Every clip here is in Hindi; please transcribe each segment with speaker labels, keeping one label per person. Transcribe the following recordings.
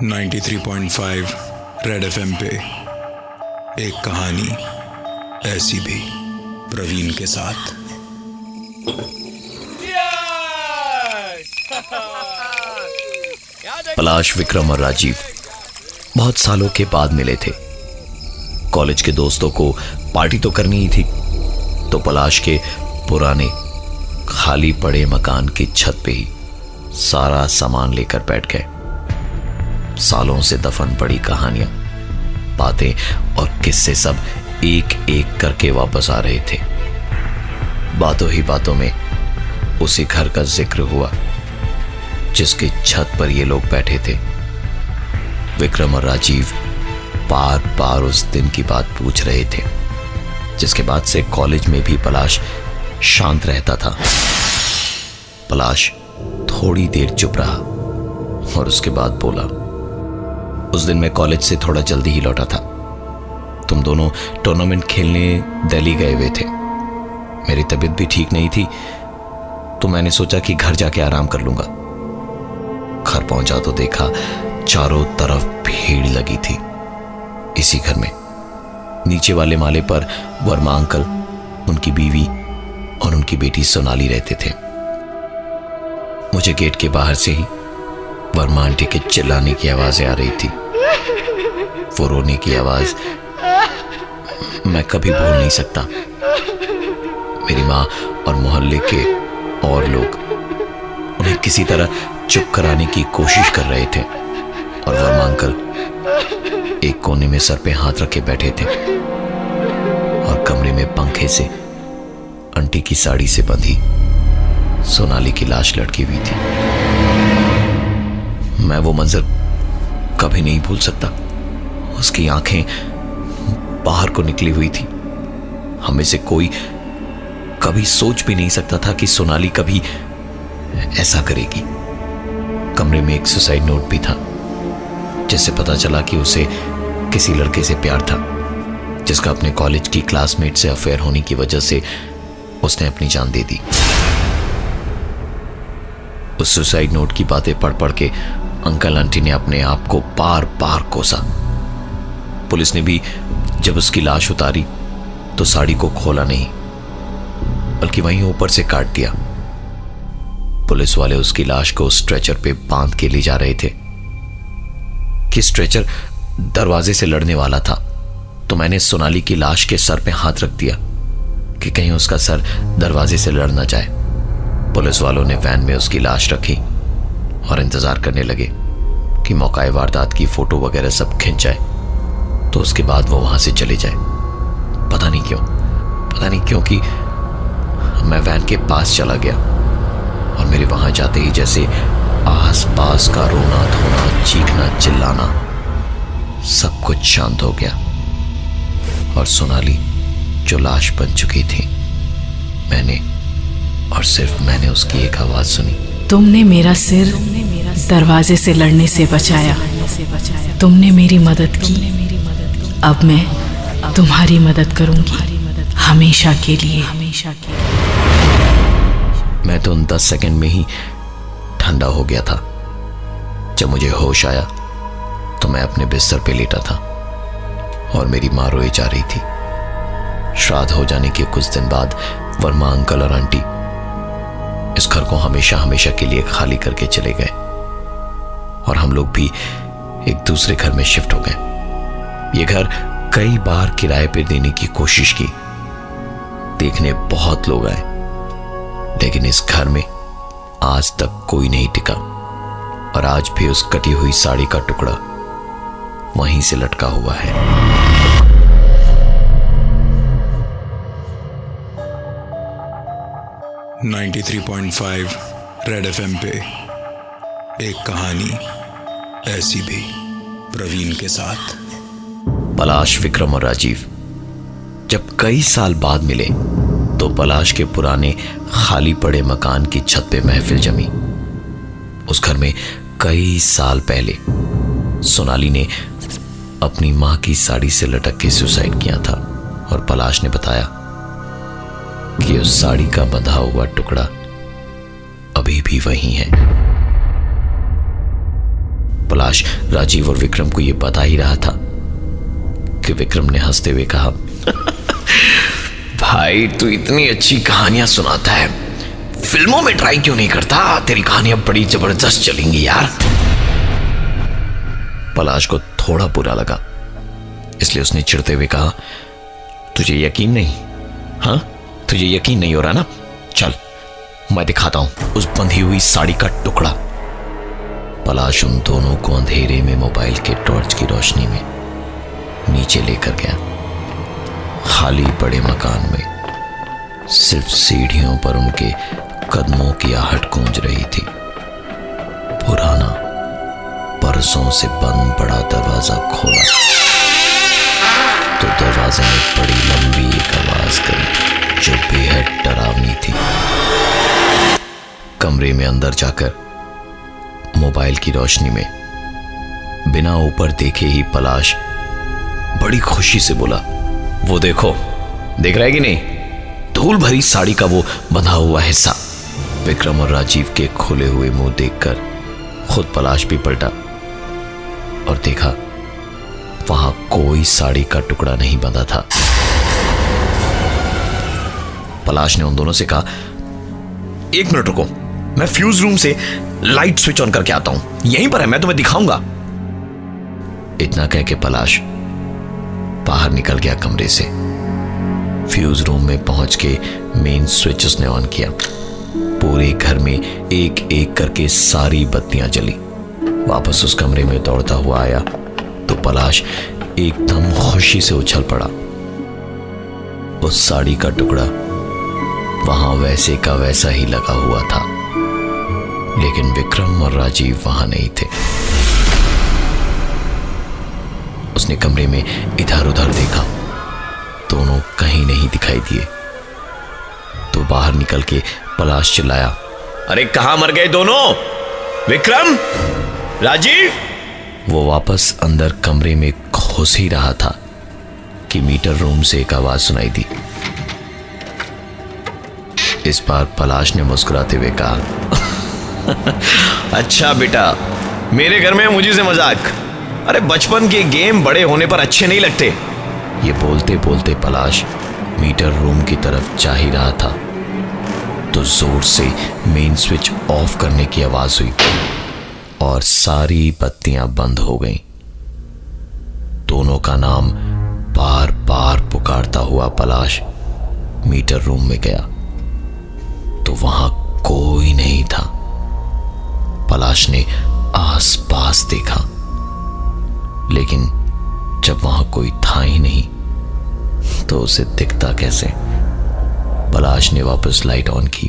Speaker 1: 93.5 रेड एफएम पे एक कहानी ऐसी भी, प्रवीण के साथ।
Speaker 2: पलाश, विक्रम और राजीव बहुत सालों के बाद मिले थे। कॉलेज के दोस्तों को पार्टी तो करनी ही थी, तो पलाश के पुराने खाली पड़े मकान की छत पे ही सारा सामान लेकर बैठ गए। सालों से दफन पड़ी कहानियां, बातें और किस्से सब एक एक करके वापस आ रहे थे। बातों ही बातों में उसी घर का जिक्र हुआ जिसकी छत पर ये लोग बैठे थे। विक्रम और राजीव बार बार उस दिन की बात पूछ रहे थे, जिसके बाद से कॉलेज में भी पलाश शांत रहता था। पलाश थोड़ी देर चुप रहा और उसके बाद बोला, उस दिन मैं कॉलेज से थोड़ा जल्दी ही लौटा था। तुम दोनों टूर्नामेंट खेलने दिल्ली गए हुए थे। मेरी तबीयत भी ठीक नहीं थी, तो मैंने सोचा कि घर जाके आराम कर लूंगा। घर पहुंचा तो देखा चारों तरफ भीड़ लगी थी। इसी घर में नीचे वाले माले पर वर्मा अंकल, उनकी बीवी और उनकी बेटी सोनाली रहते थे। मुझे गेट के बाहर से ही वर्मा आंटी के चिल्लाने की आवाजें आ रही थी। वो रोने की आवाज मैं कभी भूल नहीं सकता। मेरी माँ और मोहल्ले के और लोग उन्हें किसी तरह चुप कराने की कोशिश कर रहे थे, और वर्मा अंकल एक कोने में सर पे हाथ रखे बैठे थे और कमरे में पंखे से आंटी की साड़ी से बंधी सोनाली की लाश लटकी हुई थी। मैं वो मंजर कभी नहीं भूल सकता। उसकी आंखें बाहर को निकली हुई थी। हमें से कोई कभी सोच भी नहीं सकता था कि सोनाली कभी ऐसा करेगी। कमरे में एक सुसाइड नोट भी था, जिससे पता चला कि उसे किसी लड़के से प्यार था, जिसका अपने कॉलेज की क्लासमेट से अफेयर होने की वजह से उसने अपनी जान दे दी। उस सुसाइड नोट की बातें पढ़ पढ़ के अंकल आंटी ने अपने आप को बार बार कोसा। पुलिस ने भी जब उसकी लाश उतारी तो साड़ी को खोला नहीं, बल्कि वहीं ऊपर से काट दिया। पुलिस वाले उसकी लाश को स्ट्रेचर पे बांध के ले जा रहे थे कि स्ट्रेचर दरवाजे से लड़ने वाला था, तो मैंने सोनाली की लाश के सर पे हाथ रख दिया कि कहीं उसका सर दरवाजे से लड़ ना जाए। पुलिस वालों ने वैन में उसकी लाश रखी और इंतजार करने लगे कि मौकाए वारदात की फोटो वगैरह सब खिंच जाए, तो उसके बाद वो वहां से चले जाए। पता नहीं क्यों कि मैं वैन के पास चला गया, और मेरे वहां जाते ही जैसे आस पास का रोना धोना, चीखना चिल्लाना सब कुछ शांत हो गया। और सोनाली जो लाश बन चुकी थी, मैंने और सिर्फ मैंने उसकी एक आवाज सुनी,
Speaker 3: तुमने मेरा सिर दरवाजे से लड़ने से बचाया, तुमने मेरी मदद की, अब मैं तुम्हारी मदद करूंगी, हमेशा के लिए।
Speaker 2: मैं तो उन 10 सेकंड में ही ठंडा हो गया था। जब मुझे होश आया तो मैं अपने बिस्तर पे लेटा था और मेरी माँ रोई जा रही थी। श्राद्ध हो जाने के कुछ दिन बाद वर्मा अंकल और आंटी इस घर को हमेशा हमेशा के लिए खाली करके चले गए, और हम लोग भी एक दूसरे घर में शिफ्ट हो गए। ये घर कई बार किराए पे देने की कोशिश की, देखने बहुत लोग आए, लेकिन इस घर में आज तक कोई नहीं टिका। और आज भी उस कटी हुई साड़ी का टुकड़ा वहीं से लटका हुआ है।
Speaker 1: .5 रेड एफएम पे एक कहानी ऐसी भी, प्रवीण के साथ।
Speaker 2: पलाश, विक्रम और राजीव जब कई साल बाद मिले तो पलाश के पुराने खाली पड़े मकान की छत पे महफिल जमी। उस घर में कई साल पहले सोनाली ने अपनी मां की साड़ी से लटक के सुसाइड किया था, और पलाश ने बताया कि उस साड़ी का बंधा हुआ टुकड़ा अभी भी वहीं है। पलाश राजीव और विक्रम को यह बता ही रहा था कि विक्रम ने हंसते हुए कहा, भाई तू इतनी अच्छी कहानियां सुनाता है, फिल्मों में ट्राई क्यों नहीं करता? तेरी कहानियां बड़ी जबरदस्त चलेंगी यार। पलाश को थोड़ा बुरा लगा, इसलिए उसने चिढ़ते हुए कहा, तुझे यकीन नहीं? हाँ, तुझे यकीन नहीं हो रहा ना? चल मैं दिखाता हूं उस बंधी हुई साड़ी का टुकड़ा। पलाश उन दोनों को अंधेरे में मोबाइल के टॉर्च की रोशनी में नीचे लेकर गया। खाली बड़े मकान में सिर्फ सीढ़ियों पर उनके कदमों की आहट गूंज रही थी। पुराना बरसों से बंद बड़ा दरवाजा खोला तो दरवाजे में बड़ी लंबी एक आवाज करी जो बेहद डरावनी थी। कमरे में अंदर जाकर मोबाइल की रोशनी में बिना ऊपर देखे ही पलाश बड़ी खुशी से बोला, वो देखो, देख रहा है कि नहीं? धूल भरी साड़ी का वो बंधा हुआ हिस्सा। विक्रम और राजीव के खुले हुए मुंह देखकर खुद पलाश भी पलटा और देखा वहां कोई साड़ी का टुकड़ा नहीं बंधा था। पलाश ने उन दोनों से कहा, एक मिनट रुको, मैं फ्यूज रूम से लाइट स्विच ऑन करके आता हूं, यहीं पर है, मैं तुम्हें दिखाऊंगा। इतना कह के पलाश बाहर निकल गया कमरे से। फ्यूज रूम में पहुंच के मेन स्विच उसने ऑन किया। पूरे घर में एक एक करके सारी बत्तियां जली। वापस उस कमरे में दौड़ता हुआ आया तो पलाश एकदम खुशी से उछल पड़ा। उस साड़ी का टुकड़ा वहां वैसे का वैसा ही लगा हुआ था, लेकिन विक्रम और राजीव वहां नहीं थे। उसने कमरे में इधर उधर देखा, दोनों कहीं नहीं दिखाई दिए। तो बाहर निकल के पलाश चिल्लाया, अरे कहां मर गए दोनों? विक्रम, राजीव। वो वापस अंदर कमरे में घुस ही रहा था कि मीटर रूम से एक आवाज सुनाई दी। इस बार पलाश ने मुस्कुराते हुए कहा, अच्छा बेटा, मेरे घर में मुझे से मजाक। अरे बचपन के गेम बड़े होने पर अच्छे नहीं लगते। ये बोलते बोलते पलाश मीटर रूम की तरफ जा ही रहा था तो जोर से मेन स्विच ऑफ करने की आवाज हुई और सारी बत्तियां बंद हो गईं। दोनों का नाम बार बार पुकारता हुआ पलाश मीटर रूम में गया तो वहां कोई नहीं था। पलाश ने आस पास देखा, लेकिन जब वहां कोई था ही नहीं तो उसे दिखता कैसे? पलाश ने वापस लाइट ऑन की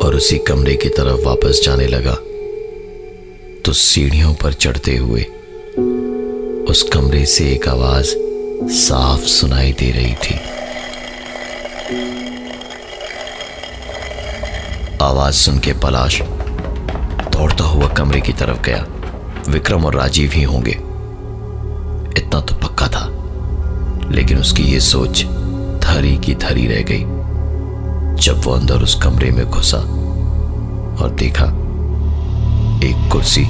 Speaker 2: और उसी कमरे की तरफ वापस जाने लगा तो सीढ़ियों पर चढ़ते हुए उस कमरे से एक आवाज साफ सुनाई दे रही थी। आवाज सुन के पलाश दौड़ता हुआ कमरे की तरफ गया। विक्रम और राजीव ही होंगे, इतना तो पक्का था, लेकिन उसकी ये सोच धरी की धरी रह गई जब वो अंदर उस कमरे में घुसा और देखा एक कुर्सी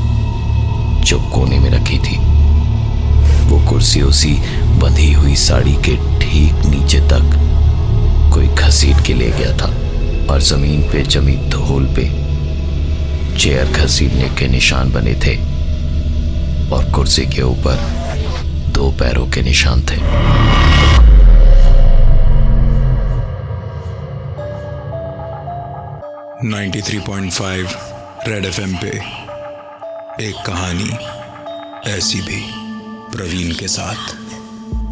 Speaker 2: जो कोने में रखी थी। वो कुर्सी उसी बंधी हुई साड़ी के ठीक नीचे तक कोई घसीट के ले गया था और जमीन पे जमी धूल पे चेयर घसीटने के निशान बने थे और कुर्सी के ऊपर 2 पैरों के निशान थे।
Speaker 1: .5 रेड एफएम पे एक कहानी ऐसी भी, प्रवीण के साथ।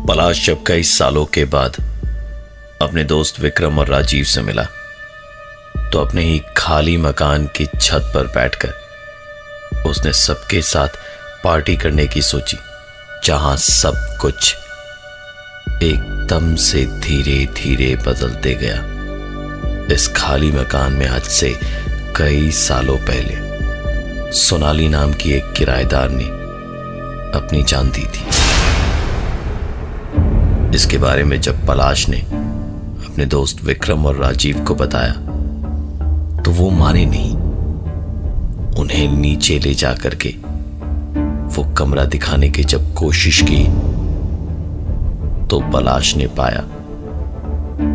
Speaker 2: पलाश जब कई सालों के बाद अपने दोस्त विक्रम और राजीव से मिला तो अपने ही खाली मकान की छत पर बैठकर उसने सबके साथ पार्टी करने की सोची, जहां सब कुछ एकदम से धीरे धीरे बदलते गया। इस खाली मकान में आज से कई सालों पहले सोनाली नाम की एक किराएदार ने अपनी जान दी थी। इसके बारे में जब पलाश ने अपने दोस्त विक्रम और राजीव को बताया तो वो माने नहीं। उन्हें नीचे ले जाकर के वो कमरा दिखाने की जब कोशिश की तो पलाश ने पाया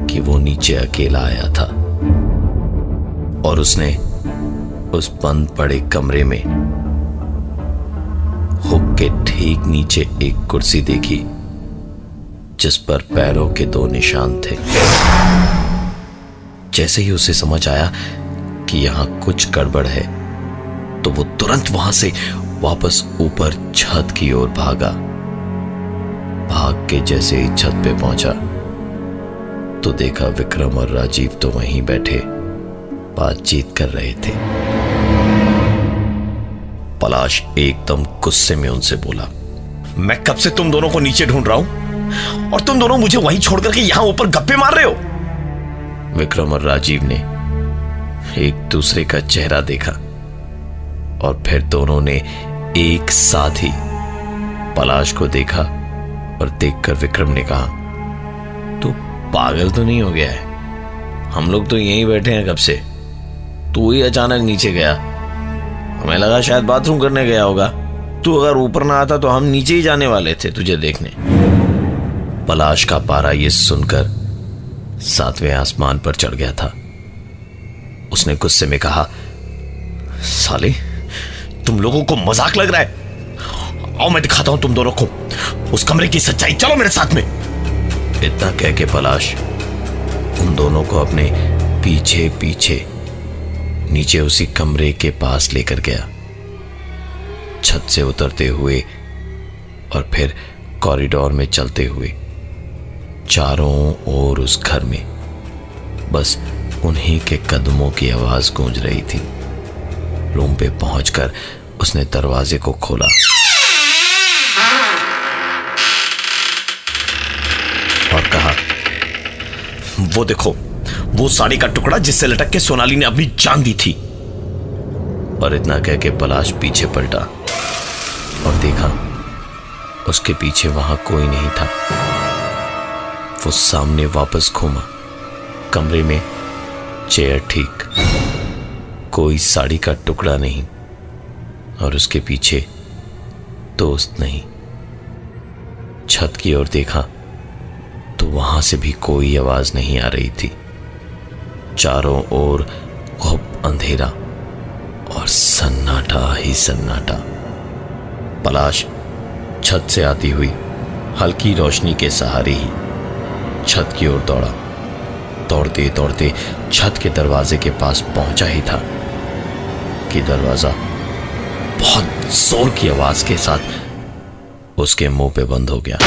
Speaker 2: कि वो नीचे अकेला आया था और उसने उस बंद पड़े कमरे में हुक के ठीक नीचे एक कुर्सी देखी जिस पर पैरों के 2 निशान थे। जैसे ही उसे समझ आया कि यहां कुछ गड़बड़ है तो वो तुरंत वहां से वापस ऊपर छत की ओर भागा। भाग के जैसे ही छत पे पहुंचा तो देखा विक्रम और राजीव तो वहीं बैठे बातचीत कर रहे थे। पलाश एकदम गुस्से में उनसे बोला, मैं कब से तुम दोनों को नीचे ढूंढ रहा हूं और तुम दोनों मुझे वहीं छोड़ करके यहां ऊपर गप्पे मार रहे हो। विक्रम और राजीव ने एक दूसरे का चेहरा देखा और फिर दोनों ने एक साथ ही पलाश को देखा और देखकर विक्रम ने कहा, तू पागल तो नहीं हो गया है? हम लोग तो यहीं बैठे हैं कब से, तू ही अचानक नीचे गया। हमें लगा शायद बाथरूम करने गया होगा। तू अगर ऊपर ना आता तो हम नीचे ही जाने वाले थे तुझे देखने। पलाश का पारा ये सुनकर 7वें आसमान पर चढ़ गया था। उसने गुस्से में कहा, साले तुम लोगों को मजाक लग रहा है? आओ मैं दिखाता हूं तुम दोनों को उस कमरे की सच्चाई, चलो मेरे साथ में। इतना कह के पलाश उन दोनों को अपने पीछे पीछे नीचे उसी कमरे के पास लेकर गया। छत से उतरते हुए और फिर कॉरिडोर में चलते हुए चारों ओर उस घर में बस उन्हीं के कदमों की आवाज गूंज रही थी। रूम पे पहुंचकर उसने दरवाजे को खोला और कहा, वो देखो वो साड़ी का टुकड़ा जिससे लटक के सोनाली ने अपनी जान दी थी। और इतना कह के पलाश पीछे पलटा और देखा उसके पीछे वहां कोई नहीं था। वो सामने वापस घूमा, कमरे में चेयर ठीक, कोई साड़ी का टुकड़ा नहीं और उसके पीछे दोस्त नहीं। छत की ओर देखा तो वहां से भी कोई आवाज नहीं आ रही थी। चारों ओर खूब अंधेरा और सन्नाटा ही सन्नाटा। पलाश छत से आती हुई हल्की रोशनी के सहारे ही छत की ओर दौड़ा। दौड़ते दौड़ते छत के दरवाजे के पास पहुंचा ही था कि दरवाजा बहुत जोर की आवाज के साथ उसके मुंह पे बंद हो गया।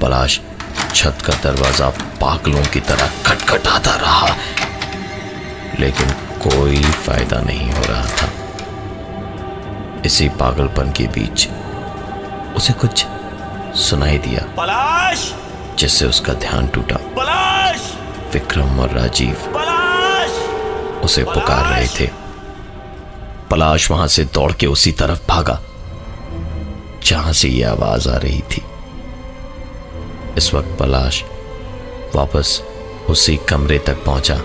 Speaker 2: पलाश छत का दरवाजा पागलों की तरह खटखटाता रहा लेकिन कोई फायदा नहीं हो रहा था। इसी पागलपन के बीच उसे कुछ सुनाई दिया,
Speaker 4: पलाश,
Speaker 2: जिससे उसका ध्यान टूटा।
Speaker 4: पलाश,
Speaker 2: विक्रम और राजीव
Speaker 4: पलाश,
Speaker 2: उसे पुकार रहे थे। पलाश वहां से दौड़ के उसी तरफ भागा जहां से यह आवाज आ रही थी। इस वक्त पलाश वापस उसी कमरे तक पहुंचा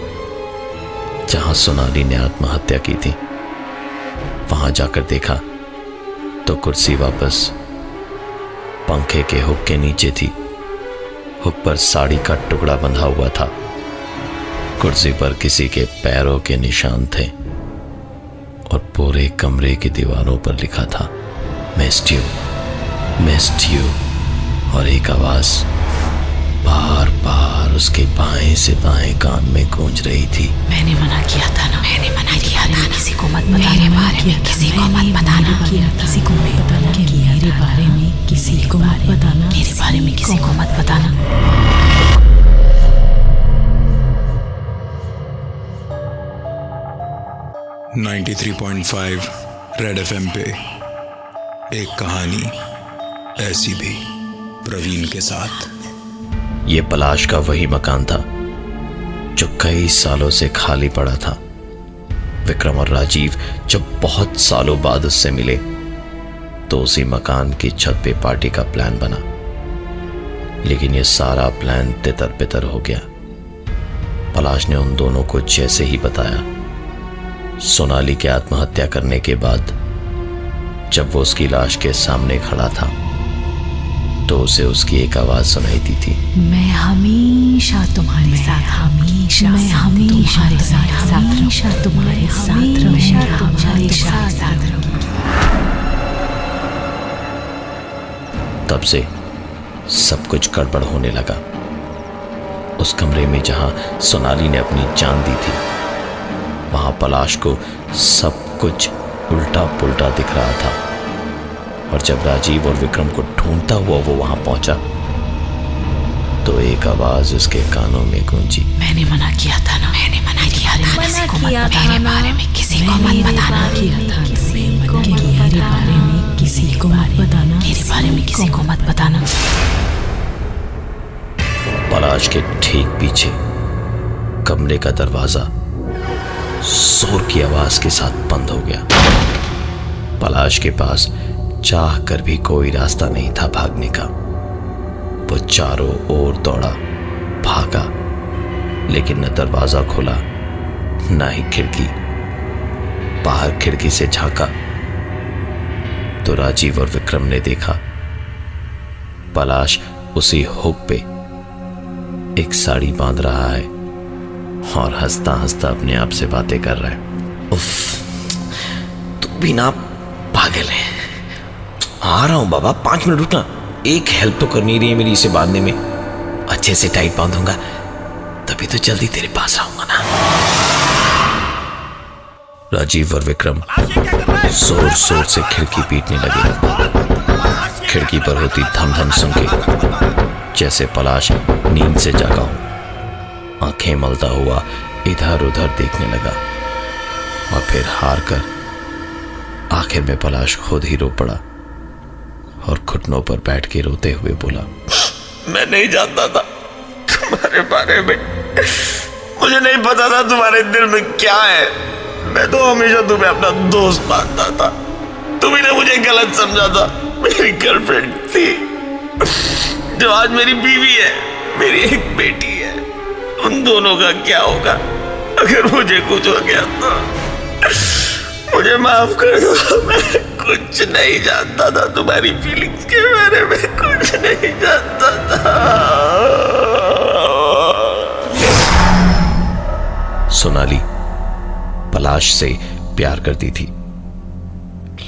Speaker 2: जहां सोनाली ने आत्महत्या की थी। वहां जाकर देखा तो कुर्सी वापस पंखे के हुक के नीचे थी। हुक पर साड़ी का टुकड़ा बंधा हुआ था। कुर्सी पर किसी के पैरों के निशान थे और पूरे कमरे की दीवारों पर लिखा था मिस्ड यू। और एक आवाज बार बार उसके बाएं से दाएं कान में गूंज रही थी।
Speaker 3: मैंने मना किया था ना, किसी को मत बताना, मेरे बारे में किसी को मत बताना, किसी को मत बताना, मेरे बारे में किसी को मत बताना, मेरे बारे में किसी को मत बताना।
Speaker 1: 93.5 रेड एफएम पे एक कहानी ऐसी भी, प्रवीण के साथ।
Speaker 2: ये पलाश का वही मकान था जो कई सालों से खाली पड़ा था। विक्रम और राजीव जब बहुत सालों बाद उससे मिले तो उसी मकान की छत पे पार्टी का प्लान बना, लेकिन ये सारा प्लान तितर बितर हो गया। पलाश ने उन दोनों को जैसे ही बताया, सोनाली के आत्महत्या करने के बाद जब वो उसकी लाश के सामने खड़ा था तो उसे उसकी एक आवाज सुनाई दी थी।
Speaker 3: मैं हमेशा तुम्हारे साथ, हमेशा मैं हमेशा तुम्हारे साथ, हमेशा तुम्हारे साथ, हमेशा साथ रहूंगी।
Speaker 2: तब से सब कुछ गड़बड़ होने लगा। उस कमरे में जहां सोनाली ने अपनी जान दी थी, वहां पलाश को सब कुछ उल्टा पुल्टा दिख रहा था। और जब राजीव और विक्रम को ढूंढता हुआ वो वहां पहुंचा तो एक आवाज उसके कानों में गूंजी।
Speaker 3: मैंने मना किया था ना, मैंने मना किया था किसी को मत बताना, मेरे बारे में किसी को मत बताना, मेरे बारे में किसी को मत बताना, मेरे बारे में किसी को मत बताना।
Speaker 2: पलाश के ठीक पीछे कमरे का दरवाजा जोर की आवाज के साथ बंद हो गया। पलाश के पास चाह कर भी कोई रास्ता नहीं था भागने का। वो चारों ओर दौड़ा, भागा, लेकिन न दरवाजा खुला न ही खिड़की। बाहर खिड़की से झांका तो राजीव और विक्रम ने देखा पलाश उसी हुक पे एक साड़ी बांध रहा है और हंसता हंसता अपने आप से बातें कर रहा है। उफ, तू भी ना पागल है। आ रहा हूं बाबा, 5 मिनट रुकना। एक हेल्प तो करनी रही है मेरी इसे बांधने में। अच्छे से टाइट बांधूंगा तभी तो जल्दी तेरे पास आऊंगा ना। राजीव और विक्रम जोर जोर से खिड़की पीटने लगे। खिड़की पर होती धम धम सुन के जैसे पलाश नींद से जागा हो। आंखें मलता हुआ इधर उधर देखने लगा और फिर हार कर आखिर में पलाश खुद ही रो पड़ा और घुटनों पर बैठ के रोते हुए बोला, मैं नहीं जानता था तुम्हारे बारे में। मुझे नहीं पता था तुम्हारे दिल में क्या है। मैं तो हमेशा तुम्हें अपना दोस्त मानता था। तुम्ही ने मुझे गलत समझा था। मेरी गर्लफ्रेंड थी जो आज मेरी बीवी है, मेरी एक बेटी है। उन दोनों का क्या होगा अगर मुझे कुछ हो गया तो? मुझे माफ कर दो। मैं कुछ नहीं जानता था तुम्हारी फीलिंग्स के बारे में, कुछ नहीं जानता था। सोनाली पलाश से प्यार करती थी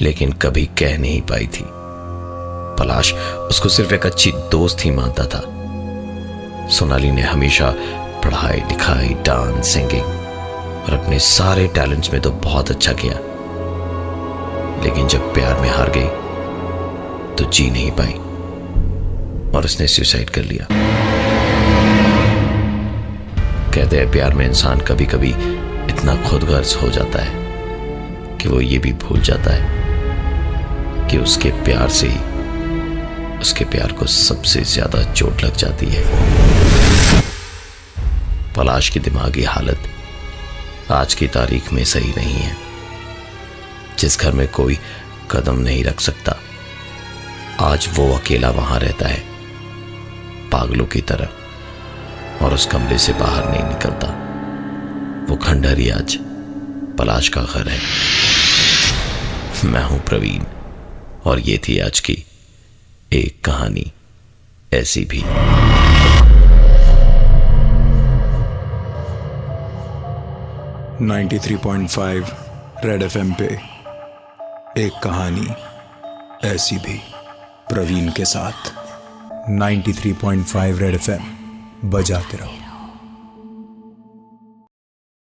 Speaker 2: लेकिन कभी कह नहीं पाई थी। पलाश उसको सिर्फ एक अच्छी दोस्त ही मानता था। सोनाली ने हमेशा पढ़ाई लिखाई, डांस, सिंगिंग और अपने सारे टैलेंट्स में तो बहुत अच्छा किया, लेकिन जब प्यार में हार गई तो जी नहीं पाई और उसने सुसाइड कर लिया। कहते हैं प्यार में इंसान कभी कभी इतना खुदगर्ज हो जाता है कि वो ये भी भूल जाता है कि उसके प्यार से ही उसके प्यार को सबसे ज्यादा चोट लग जाती है। पलाश की दिमागी हालत आज की तारीख में सही नहीं है। जिस घर में कोई कदम नहीं रख सकता, आज वो अकेला वहां रहता है पागलों की तरह और उस कमरे से बाहर नहीं निकलता। वो खंडहर ही आज पलाश का घर है। मैं हूं प्रवीण और ये थी आज की एक कहानी ऐसी भी।
Speaker 1: 93.5 रेड एफएम पे एक कहानी ऐसी भी, प्रवीण के साथ। 93.5 रेड एफएम बजाते रहो।